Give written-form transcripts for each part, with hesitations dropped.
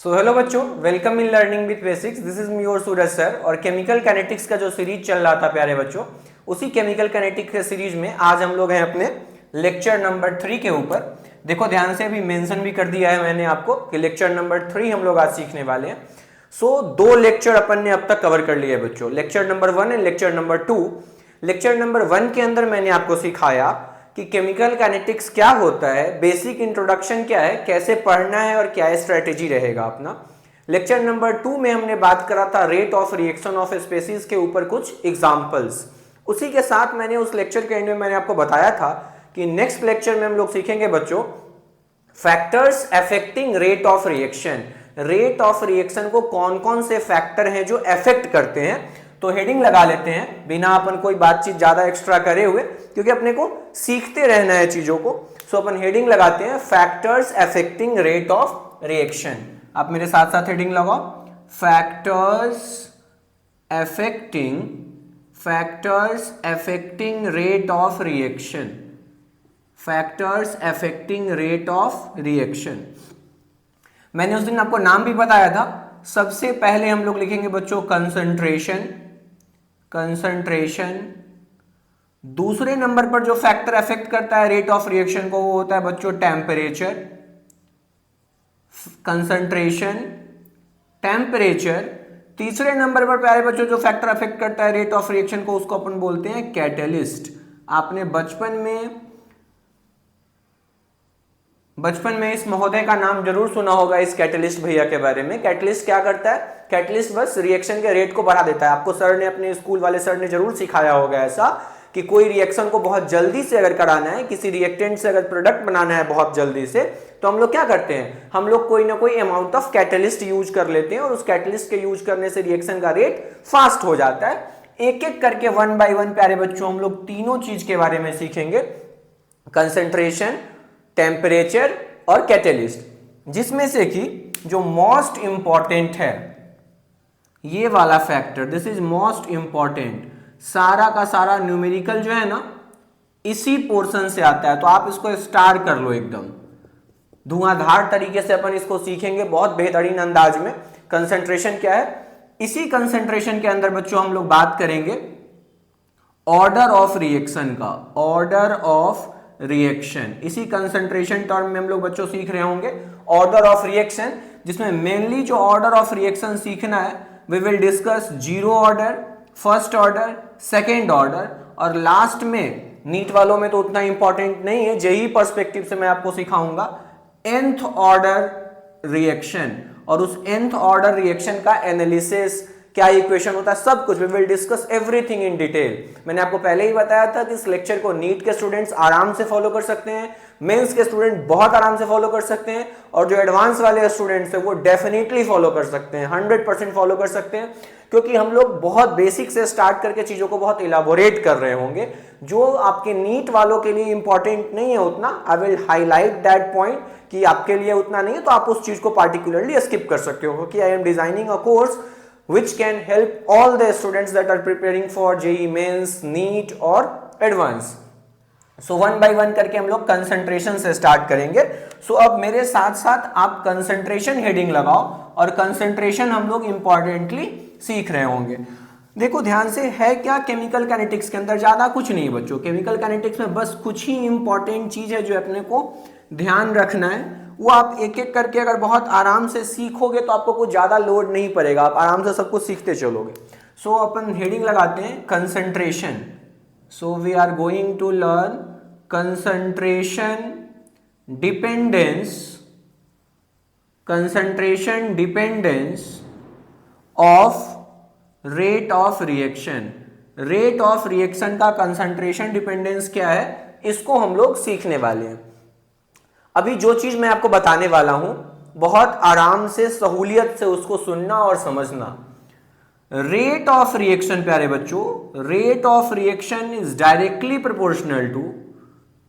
So hello बच्चों, welcome in learning with basics. This is me your Suraj sir. और chemical kinetics का जो series चल रहा था प्यारे बच्चों, उसी केमिकल काइनेटिक्स के सीरीज में आज हम लोग हैं अपने लेक्चर नंबर 3 के ऊपर। देखो ध्यान से, अभी मेंशन भी कर दिया है मैंने आपको कि लेक्चर नंबर 3 हम लोग आज सीखने वाले हैं। सो 2 लेक्चर अपन ने अब तक कवर कर लिए बच्चों, lecture number 1 and lecture number 2। Lecture number 1 के अंदर मैंने आपको सिखाया कि केमिकल काइनेटिक्स क्या होता है, बेसिक इंट्रोडक्शन क्या है, कैसे पढ़ना है और क्या स्ट्रेटेजी रहेगा अपना। लेक्चर नंबर 2 में हमने बात करा था rate of reaction of species के ऊपर कुछ एग्जांपल्स। उसी के साथ मैंने उस लेक्चर के एंड में मैंने आपको बताया था कि नेक्स्ट लेक्चर में हम लोग सीखेंगे बच्चों factors affecting rate of reaction. Rate of reaction को कौन कौन से फैक्टर हैं जो अफेक्ट करते हैं। तो हेडिंग लगा लेते हैं बिना अपन कोई बातचीत ज्यादा एक्स्ट्रा करे हुए, क्योंकि अपने को सीखते रहना है चीजों को। सो अपन हेडिंग लगाते हैं factors affecting rate of reaction. आप मेरे साथ साथ हेडिंग लगाओ, factors affecting rate of reaction. Factors affecting rate of reaction. मैंने उस दिन आपको नाम भी बताया था। सबसे पहले हम लोग लिखेंगे बच्चों कंसंट्रेशन। दूसरे नंबर पर जो फैक्टर अफेक्ट करता है रेट ऑफ रिएक्शन को, वो होता है बच्चों टेम्परेचर। Concentration, temperature. तीसरे नंबर पर प्यारे बच्चों जो फैक्टर अफेक्ट करता है रेट ऑफ रिएक्शन को, उसको अपन बोलते हैं कैटलिस्ट। आपने बचपन में इस महोदय का नाम जरूर सुना होगा, इस कैटलिस्ट भैया के बारे में। कैटलिस्ट क्या करता है? कैटलिस्ट बस रिएक्शन के रेट को बढ़ा देता है। आपको सर ने, अपने स्कूल वाले सर ने जरूर सिखाया होगा ऐसा कि कोई रिएक्शन को बहुत जल्दी से अगर कराना है, किसी रिएक्टेंट से अगर प्रोडक्ट बनाना है बहुत जल्दी से, तो हम लोग क्या करते हैं, हम लोग कोई ना कोई अमाउंट ऑफ कैटलिस्ट यूज कर लेते हैं और उस कैटलिस्ट के यूज करने से रिएक्शन का रेट फास्ट हो जाता है। एक एक करके 1 बाय 1 प्यारे बच्चों हम लोग तीनों चीज के बारे में सीखेंगे, कंसंट्रेशन, टेम्परेचर और कैटलिस्ट। जिसमें से कि जो मोस्ट इंपॉर्टेंट है ये वाला factor, this is most important. सारा का सारा न्यूमेरिकल जो है ना इसी पोर्शन से आता है, तो आप इसको स्टार कर लो एकदम धुआंधार तरीके से। अपन इसको सीखेंगे बहुत बेहतरीन अंदाज में। कंसंट्रेशन क्या है? इसी कंसंट्रेशन के अंदर बच्चों हम लोग बात करेंगे ऑर्डर ऑफ रिएक्शन का। ऑर्डर ऑफ रिएक्शन, इसी कंसंट्रेशन टर्म में हम लोग बच्चों सीख रहे होंगे ऑर्डर ऑफ रिएक्शन, जिसमें मेनली जो ऑर्डर ऑफ रिएक्शन सीखना है, we will discuss zero order, first order, second order, और लास्ट में नीट वालों में तो उतना इंपॉर्टेंट नहीं है, जेई पर्सपेक्टिव से मैं आपको सिखाऊंगा nth ऑर्डर रिएक्शन। और उस nth ऑर्डर रिएक्शन का एनालिसिस, क्या इक्वेशन होता है, सब कुछ we will discuss everything in detail. मैंने आपको पहले ही बताया था कि इस लेक्चर को नीट के स्टूडेंट्स आराम से फॉलो कर सकते हैं, मेंस के स्टूडेंट बहुत आराम से फॉलो कर सकते हैं, और जो एडवांस वाले स्टूडेंट्स हैं वो डेफिनेटली फॉलो कर सकते हैं, 100% फॉलो कर सकते हैं, क्योंकि हम लोग बहुत बेसिक से स्टार्ट करके चीजों को बहुत इलाबोरेट कर रहे होंगे। जो आपके नीट वालों के लिए इंपॉर्टेंट नहीं है उतना, I will highlight that point कि आपके लिए उतना नहीं है, तो आप उस चीज को पार्टिकुलरली स्किप कर सकते हो, क्योंकि I am designing a course which can help all the students that are preparing for JEE Mains, NEET और Advance। So 1 by 1 करके हम लोग कंसंट्रेशन से स्टार्ट करेंगे। So अब मेरे साथ साथ आप कंसंट्रेशन हेडिंग लगाओ, और कंसंट्रेशन हम लोग इंपॉर्टेंटली सीख रहे होंगे। देखो ध्यान से, है क्या केमिकल काइनेटिक्स के अंदर? ज्यादा कुछ नहीं बच्चों, केमिकल काइनेटिक्स में बस कुछ ही इंपॉर्टेंट चीज है जो अपने को ध्यान रखना है। वो आप एक एक करके अगर बहुत आराम से सीखोगे तो आपको कुछ ज्यादा लोड नहीं पड़ेगा, आप आराम से सब कुछ सीखते चलोगे। सो अपन हेडिंग लगाते हैं concentration. So we are going to learn concentration dependence of rate of reaction. Rate of reaction का कंसंट्रेशन डिपेंडेंस क्या है, इसको हम लोग सीखने वाले हैं। अभी जो चीज मैं आपको बताने वाला हूं, बहुत आराम से सहूलियत से उसको सुनना और समझना। रेट ऑफ रिएक्शन प्यारे बच्चों, rate of reaction is directly proportional to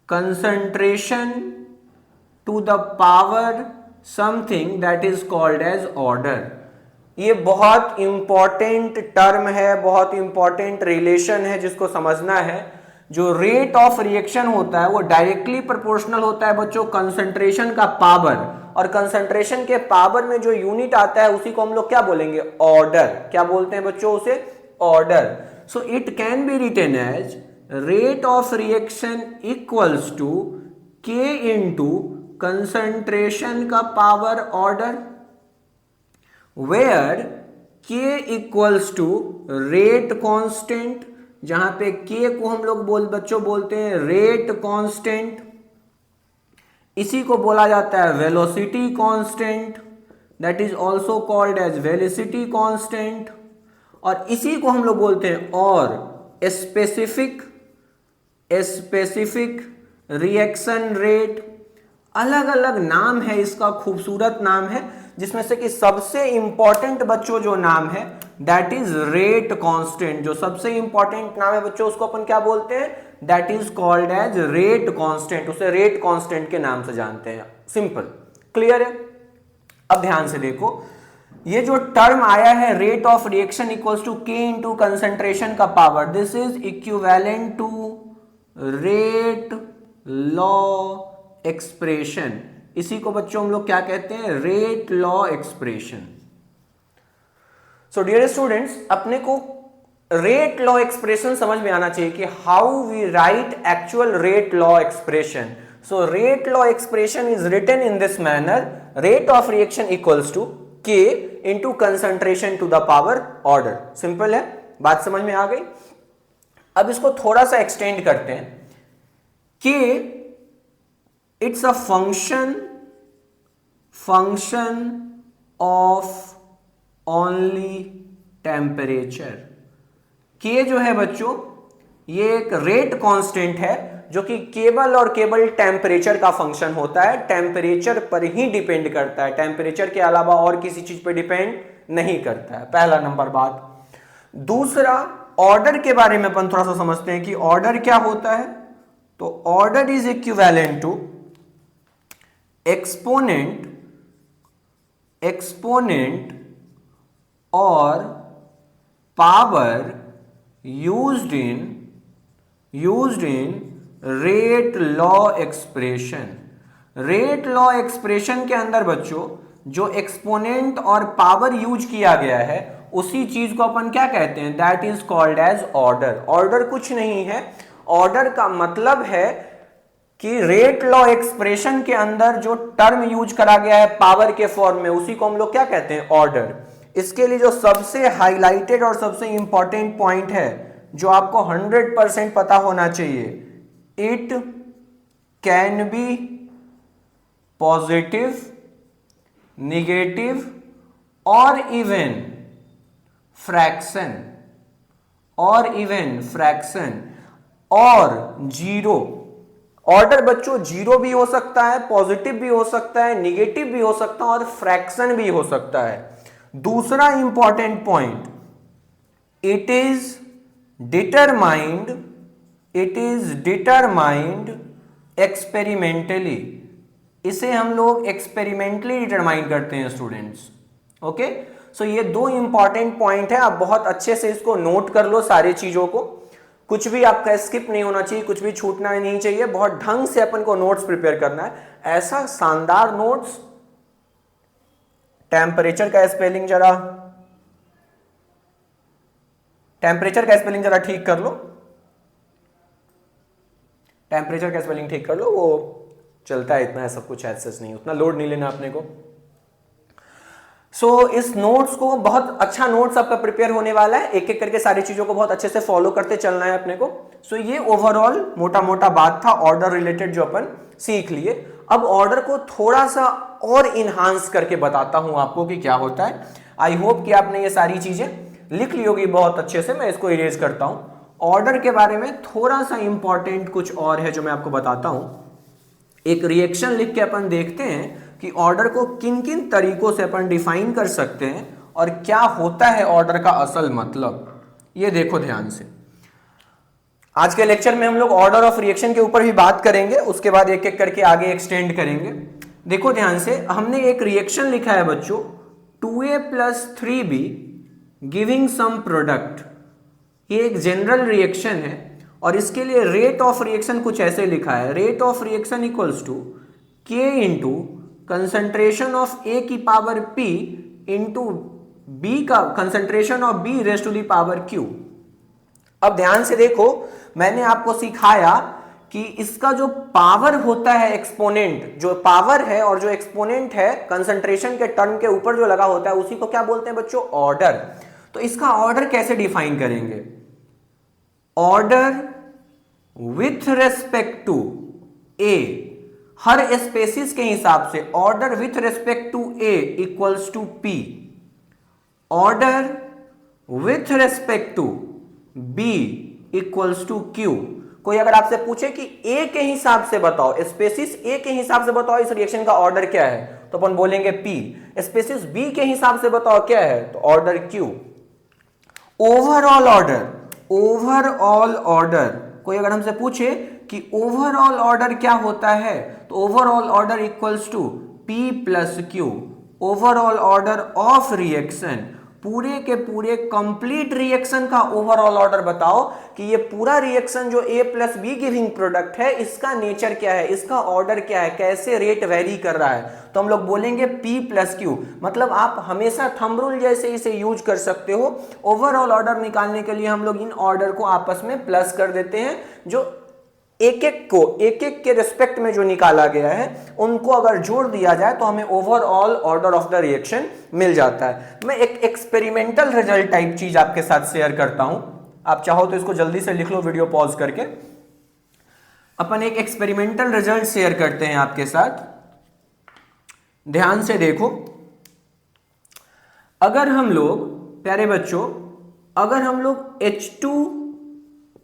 concentration to the power something that is called as order. ये बहुत इंपॉर्टेंट टर्म है, बहुत इंपॉर्टेंट रिलेशन है जिसको समझना है। जो रेट ऑफ रिएक्शन होता है वो डायरेक्टली प्रोपोर्शनल होता है बच्चों कंसंट्रेशन का पावर, और कंसंट्रेशन के पावर में जो यूनिट आता है उसी को हम लोग क्या बोलेंगे, ऑर्डर। क्या बोलते हैं बच्चों उसे, order. So it can be written as rate of reaction equals to K into concentration का power order, where K equals to rate constant, जहां पे के को हम लोग बच्चों बोलते हैं रेट कांस्टेंट, इसी को बोला जाता है velocity constant, that is also called as velocity constant, और इसी को हम लोग बोलते हैं और स्पेसिफिक रिएक्शन रेट। अलग अलग नाम है इसका, खूबसूरत नाम है, जिसमें से कि सबसे इंपॉर्टेंट बच्चों जो नाम है दैट इज रेट कांस्टेंट। जो सबसे इंपॉर्टेंट नाम है बच्चों उसको अपन क्या बोलते हैं, that is called as rate constant. उसे रेट कांस्टेंट के नाम से जानते हैं। सिंपल, क्लियर है। अब ध्यान से देखो, ये जो टर्म आया है rate of reaction equals to K into concentration का power, this is equivalent to rate law expression. इसी को बच्चों हम लोग क्या कहते हैं, rate law expression. So dear students, अपने को रेट लॉ एक्सप्रेशन समझ में आना चाहिए कि how we write actual rate law expression. So rate law expression is written in this manner, rate of reaction equals to K into concentration to the power order. Simple है, बात समझ में आ गई। अब इसको थोड़ा सा एक्सटेंड करते हैं कि it's a function of only temperature. के जो है बच्चों ये एक रेट कांस्टेंट है जो कि केवल और केवल टेम्परेचर का फंक्शन होता है, टेम्परेचर पर ही डिपेंड करता है, टेम्परेचर के अलावा और किसी चीज पर डिपेंड नहीं करता है। पहला नंबर बात। दूसरा, ऑर्डर के बारे में अपन थोड़ा सा समझते हैं कि ऑर्डर क्या होता है। तो order is equivalent to exponent or power used in rate law expression. Rate law expression के अंदर बच्चों जो एक्सपोनेंट और पावर यूज किया गया है उसी चीज को अपन क्या कहते हैं, that is called as order. Order कुछ नहीं है, ऑर्डर का मतलब है कि रेट लॉ एक्सप्रेशन के अंदर जो टर्म यूज करा गया है पावर के फॉर्म में उसी को हम लोग क्या कहते हैं, ऑर्डर। इसके लिए जो सबसे हाईलाइटेड और सबसे इंपॉर्टेंट पॉइंट है जो आपको 100% पता होना चाहिए, it can B positive, negative और इवन फ्रैक्शन और जीरो। ऑर्डर बच्चों जीरो भी हो सकता है, पॉजिटिव भी हो सकता है, निगेटिव भी हो सकता है और फ्रैक्शन भी हो सकता है। दूसरा important point, it is determined experimentally. इसे हम लोग एक्सपेरिमेंटली डिटरमाइन करते हैं स्टूडेंट्स। ओके, सो ये दो इंपॉर्टेंट पॉइंट है, आप बहुत अच्छे से इसको नोट कर लो सारी चीजों को। कुछ भी आपका स्किप नहीं होना चाहिए, कुछ भी छूटना नहीं चाहिए, बहुत ढंग से अपन को नोट्स प्रिपेयर करना है। ऐसा शानदार नोट्स। टेम्परेचर का स्पेलिंग जरा ठीक कर लो, टेम्परेचर का स्पेलिंग ठीक कर लो, वो चलता है, इतना है सब कुछ, ऐसा नहीं, उतना लोड नहीं लेना अपने को। इस नोट्स को बहुत अच्छा नोट्स आपका प्रिपेयर होने वाला है, एक एक करके सारी चीजों को बहुत अच्छे से फॉलो करते चलना है अपने को। ये ओवरऑल मोटा मोटा बात था ऑर्डर रिलेटेड जो अपन सीख लिए। अब ऑर्डर को थोड़ा सा और इनहांस करके बताता हूं आपको कि क्या होता है। आई होप कि आपने ये सारी चीजें लिख ली होगी बहुत अच्छे से, मैं इसको इरेज करता हूं। ऑर्डर के बारे में थोड़ा सा इंपॉर्टेंट कुछ और है जो मैं आपको बताता हूं। एक रिएक्शन लिख के अपन देखते हैं कि ऑर्डर को किन किन तरीकों से अपन डिफाइन कर सकते हैं और क्या होता है ऑर्डर का असल मतलब। ये देखो ध्यान से, आज के लेक्चर में हम लोग ऑर्डर ऑफ रिएक्शन के ऊपर भी बात करेंगे, उसके बाद एक एक करके आगे एक्सटेंड करेंगे। देखो ध्यान से, हमने एक रिएक्शन लिखा है बच्चों 2a + 3b giving some product. ये एक जनरल रिएक्शन है और इसके लिए रेट ऑफ रिएक्शन कुछ ऐसे लिखा है, rate of reaction equals to k into concentration of A की पावर पी इंटू बी का concentration of B raise to the power Q. अब ध्यान से देखो, मैंने आपको सिखाया कि इसका जो पावर होता है एक्सपोनेंट, जो पावर है और जो एक्सपोनेंट है कंसंट्रेशन के टर्म के ऊपर जो लगा होता है उसी को क्या बोलते हैं बच्चों, ऑर्डर। तो इसका ऑर्डर कैसे डिफाइन करेंगे, order with respect to A, हर स्पेसिस के हिसाब से order with respect to A equals to P, order with respect to B equals to Q. कोई अगर आपसे पूछे कि ए के हिसाब से बताओ, स्पेसिस ए के हिसाब से बताओ इस रिएक्शन का ऑर्डर क्या है, तो अपन बोलेंगे पी। स्पेसिस बी के हिसाब से बताओ क्या है, तो order Q. Overall order, overall order, कोई अगर हमसे पूछे कि ओवरऑल ऑर्डर क्या होता है, तो overall order equals to P plus Q. Overall order of reaction, पूरे के पूरे कंप्लीट रिएक्शन का ओवरऑल ऑर्डर बताओ कि ये पूरा रिएक्शन जो A plus B giving product है इसका नेचर क्या है, इसका ऑर्डर क्या है, कैसे रेट वेरी कर रहा है, तो हम लोग बोलेंगे P प्लस क्यू। मतलब आप हमेशा थंब रूल जैसे इसे यूज कर सकते हो। ओवरऑल ऑर्डर निकालने के लिए हम लोग इन ऑर्डर को आपस में प्लस कर देते हैं, जो एक एक के रिस्पेक्ट में जो निकाला गया है उनको अगर जोड़ दिया जाए तो हमें overall order of the reaction मिल जाता है। मैं एक एक्सपेरिमेंटल रिजल्ट टाइप चीज आपके साथ शेयर करता हूं, आप चाहो तो इसको जल्दी से लिख लो वीडियो पॉज करके। अपन एक एक्सपेरिमेंटल रिजल्ट शेयर करते हैं आपके साथ, ध्यान से देखो। अगर हम लोग, प्यारे बच्चों, अगर हम लोग H2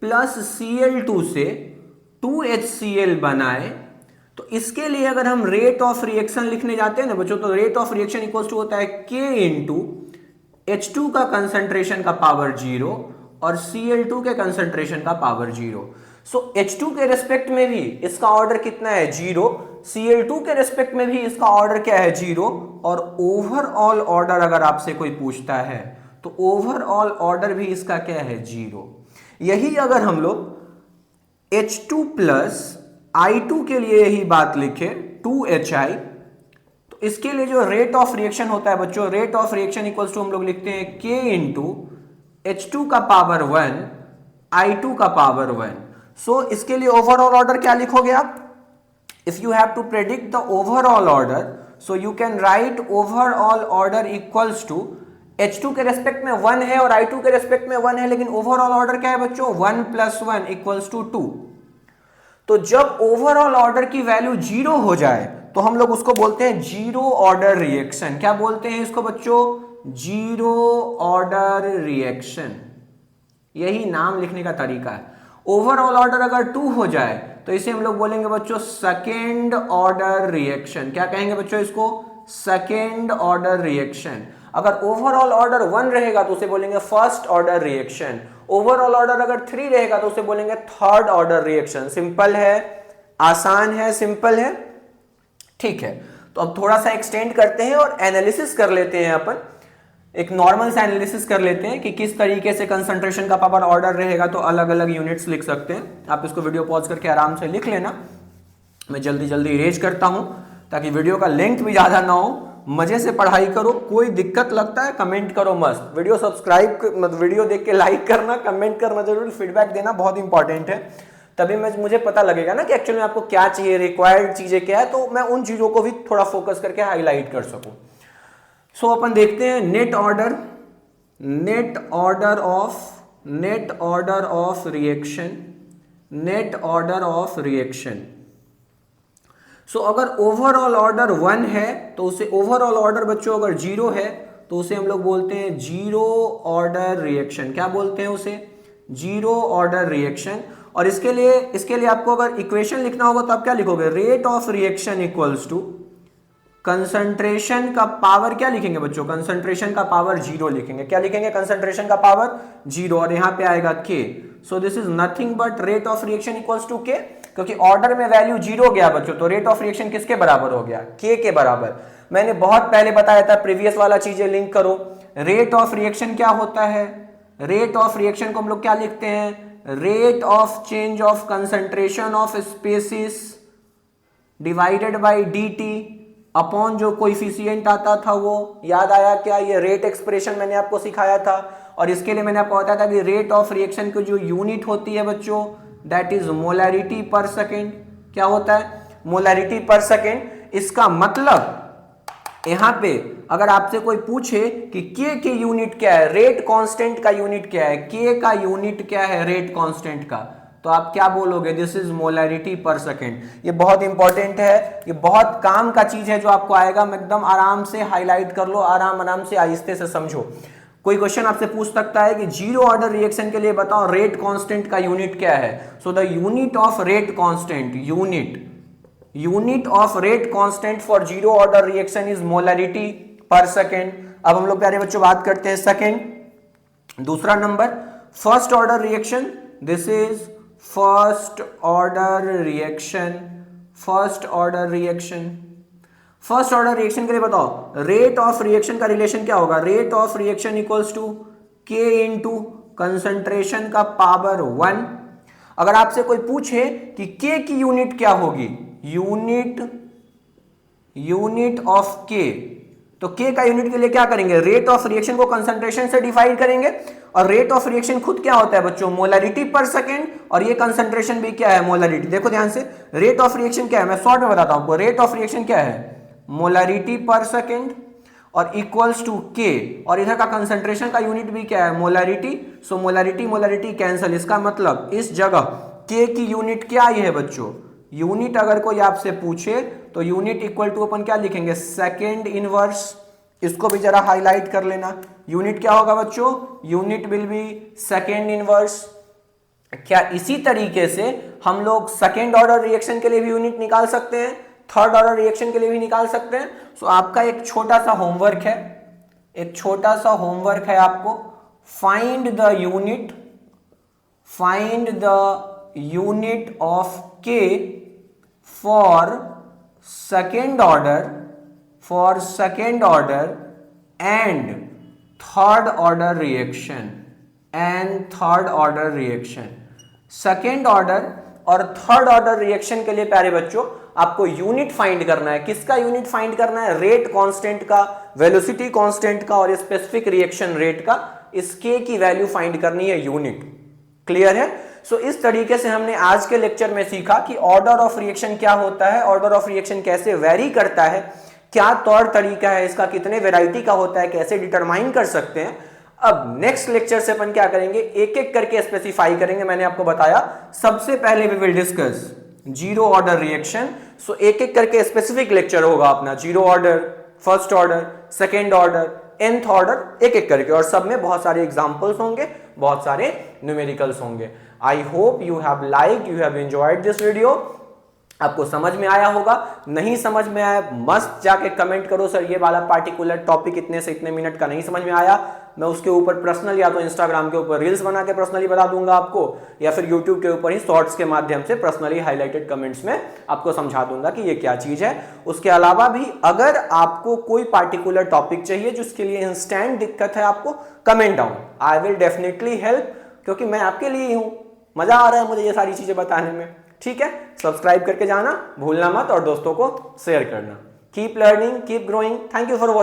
प्लस Cl2 से 2HCl बनाए, तो इसके लिए अगर हम रेट ऑफ रिएक्शन लिखने जाते हैं ना बच्चों, तो rate of reaction equals to होता है K इंटू H2 का कंसंट्रेशन का पावर 0 और Cl2 के कंसंट्रेशन का पावर 0। सो H2 के रेस्पेक्ट में भी इसका ऑर्डर कितना है, 0। Cl2 के रेस्पेक्ट में भी इसका ऑर्डर क्या है, 0। और ओवरऑल ऑर्डर अगर आपसे कोई पूछता है तो ओवरऑल ऑर्डर भी इसका क्या है, 0। यही अगर हम लोग H2 प्लस I2 के लिए यही बात लिखे 2HI, तो इसके लिए जो रेट ऑफ रिएक्शन होता है बच्चों, rate of reaction equals to हम लोग लिखते हैं K इंटू H2 का पावर 1 I2 का पावर 1। सो इसके लिए ओवरऑल ऑर्डर क्या लिखोगे आप, if you have to predict the overall order, so you can write overall order equals to H2 के रेस्पेक्ट में 1 है और I2 के रेस्पेक्ट में 1 है, लेकिन ओवरऑल ऑर्डर क्या है बच्चों, 1 प्लस 1 इक्वल्स टू 2। तो जब ओवरऑल ऑर्डर की वैल्यू 0 हो जाए तो हम लोग उसको बोलते हैं जीरो ऑर्डर रिएक्शन। क्या बोलते हैं इसको बच्चों, जीरो ऑर्डर रिएक्शन, यही नाम लिखने का तरीका है। ओवरऑल ऑर्डर अगर 2 हो जाए तो इसे हम लोग बोलेंगे बच्चों सेकेंड ऑर्डर रिएक्शन। क्या कहेंगे बच्चों इसको, सेकेंड ऑर्डर रिएक्शन। अगर ओवरऑल ऑर्डर 1 रहेगा तो उसे बोलेंगे first order reaction. Overall order अगर 3 रहेगा तो उसे बोलेंगे थर्ड ऑर्डर रिएक्शन। सिंपल है, आसान है, सिंपल है, ठीक है। तो अब थोड़ा सा एक्सटेंड करते हैं और एनालिसिस कर लेते हैं, अपन एक नॉर्मल सा एनालिसिस कर लेते हैं कि किस तरीके से कंसंट्रेशन का पावर ऑर्डर रहेगा। तो अलग अलग यूनिट्स लिख सकते हैं, आप इसको वीडियो पॉज करके आराम से लिख लेना। मैं जल्दी जल्दी इरेज करता हूं ताकि वीडियो का लेंथ भी ज्यादा ना हो। मजे से पढ़ाई करो, कोई दिक्कत लगता है कमेंट करो मस्त। वीडियो सब्सक्राइब, वीडियो देख के लाइक करना, कमेंट करना जरूर, फीडबैक देना बहुत इंपॉर्टेंट है। तभी मुझे पता लगेगा ना कि एक्चुअली में आपको क्या चाहिए, रिक्वायर्ड चीजें क्या है, तो मैं उन चीजों को भी थोड़ा फोकस करके हाईलाइट कर सकूं। सो अपन देखते हैं नेट ऑर्डर ऑफ रिएक्शन। सो अगर ओवरऑल ऑर्डर 1 है तो उसे ओवरऑल ऑर्डर बच्चों अगर 0 है तो उसे हम लोग बोलते हैं जीरो ऑर्डर रिएक्शन। क्या बोलते हैं उसे, जीरो ऑर्डर रिएक्शन। और इसके लिए आपको अगर इक्वेशन लिखना होगा तो आप क्या लिखोगे, rate of reaction equals to concentration का पावर, क्या लिखेंगे बच्चों, कंसंट्रेशन का पावर 0 लिखेंगे। क्या लिखेंगे, कंसंट्रेशन का पावर 0, और यहां पे आएगा K। So this is nothing but rate of reaction equals to K, क्योंकि ऑर्डर में वैल्यू 0 गया बच्चों, तो रेट ऑफ रिएक्शन किसके बराबर हो गया, K के बराबर। मैंने बहुत पहले बताया था, प्रीवियस वाला चीजें लिंक करो। रेट ऑफ रिएक्शन क्या होता है, रेट ऑफ रिएक्शन को हम लोग क्या लिखते हैं, rate of change of concentration of species divided by dt upon जो कोइफिशिएंट आता था वो याद आया क्या? ये रेट एक्सप्रेशन मैंने आपको सिखाया था, और इसके लिए मैंने आपको बताया था कि रेट ऑफ रिएक्शन की जो यूनिट होती है बच्चों, दैट इज मोलैरिटी पर सेकेंड। क्या होता है? मोलैरिटी पर सेकेंड। इसका मतलब यहां पे अगर आपसे कोई पूछे कि के की यूनिट क्या है, रेट कांस्टेंट का यूनिट क्या है, के का यूनिट क्या है रेट कांस्टेंट का, तो आप क्या बोलोगे? दिस इज मोलैरिटी पर सेकेंड। ये बहुत इंपॉर्टेंट है, ये बहुत काम का चीज है जो आपको आएगा। मैं एकदम आराम से हाईलाइट कर लो, आराम से आहिस्ते से समझो। कोई क्वेश्चन आपसे पूछ सकता है कि जीरो ऑर्डर रिएक्शन के लिए बताओ रेट कांस्टेंट का यूनिट क्या है। So the unit of rate constant, unit of rate constant for zero order reaction is molarity पर सेकेंड। अब हम लोग प्यारे बच्चों बात करते हैं सेकेंड, दूसरा number, first order reaction. This is first order reaction. First order reaction, first order reaction के लिए बताओ रेट ऑफ रिएक्शन का रिलेशन क्या होगा? Rate of reaction equals to K into concentration का पावर 1। अगर आपसे कोई पूछे कि के की यूनिट क्या होगी, यूनिट ऑफ के, तो के का यूनिट के लिए क्या करेंगे? रेट ऑफ रिएक्शन को कंसंट्रेशन से डिवाइड करेंगे, और रेट ऑफ रिएक्शन खुद क्या होता है बच्चों? मोलैरिटी पर सेकेंड, और ये कंसंट्रेशन भी क्या है? मोलैरिटी। देखो ध्यान से, रेट ऑफ रिएक्शन क्या है, मैं शॉर्ट में बताता हूं आपको। रेट ऑफ रिएक्शन क्या है? मोलैरिटी पर सेकेंड, और इक्वल्स टू के, और इधर का कंसंट्रेशन का यूनिट भी क्या है? मोलैरिटी। सो मोलैरिटी कैंसल। इसका मतलब इस जगह के की यूनिट क्या आई है बच्चों? यूनिट अगर कोई आपसे पूछे तो यूनिट इक्वल टू अपन क्या लिखेंगे? Second inverse. इसको भी जरा हाईलाइट कर लेना। यूनिट क्या होगा बच्चों? Unit will be second inverse. क्या इसी तरीके से हम लोग सेकेंड ऑर्डर रिएक्शन के लिए भी यूनिट निकाल सकते हैं, थर्ड ऑर्डर रिएक्शन के लिए भी निकाल सकते हैं? सो आपका एक छोटा सा होमवर्क है, आपको, फाइंड द यूनिट ऑफ के for second order and third order reaction. Second order और थर्ड ऑर्डर रिएक्शन के लिए प्यारे बच्चों आपको यूनिट फाइंड करना है। किसका यूनिट फाइंड करना है? रेट कांस्टेंट का, वेलोसिटी कांस्टेंट का, और स्पेसिफिक रिएक्शन रेट का। इस के की वैल्यू फाइंड करनी है, यूनिट। क्लियर है? सो इस तरीके से हमने आज के लेक्चर में सीखा कि ऑर्डर ऑफ रिएक्शन क्या होता है, ऑर्डर ऑफ रिएक्शन कैसे वेरी करता है, क्या तौर तरीका है इसका, कितने वैरायटी का होता है, कैसे डिटरमाइन कर सकते हैं। अब नेक्स्ट लेक्चर से अपन क्या करेंगे, एक एक करके स्पेसिफाई करेंगे। मैंने आपको बताया सबसे पहले we will discuss zero order reaction. So एक एक करके स्पेसिफिक लेक्चर होगा अपना, zero order, first order, second order, nth order, एक एक करके, और सब में बहुत सारे एग्जांपल्स होंगे, बहुत सारे न्यूमेरिकल्स होंगे। I hope you have liked, you have enjoyed this video. आपको समझ में आया होगा। नहीं समझ में आया मस्त जाके कमेंट करो, सर ये वाला पार्टिकुलर टॉपिक इतने से इतने मिनट का नहीं समझ में आया। मैं उसके ऊपर पर्सनल या तो इंस्टाग्राम के ऊपर रील्स बना के पर्सनली बता दूंगा आपको, या फिर यूट्यूब के ऊपर ही शॉर्ट्स के माध्यम से पर्सनली हाईलाइटेड कमेंट्स में आपको समझा दूंगा कि ये क्या चीज है। उसके अलावा भी अगर आपको कोई पार्टिकुलर टॉपिक चाहिए जिसके लिए इंस्टेंट दिक्कत है आपको, comment down, I will definitely help, क्योंकि मैं आपके लिए ही हूं। मजा आ रहा है मुझे ये सारी चीजें बताने में। ठीक है, सब्सक्राइब करके जाना भूलना मत, और दोस्तों को शेयर करना। Keep learning, keep growing. Thank you for watching.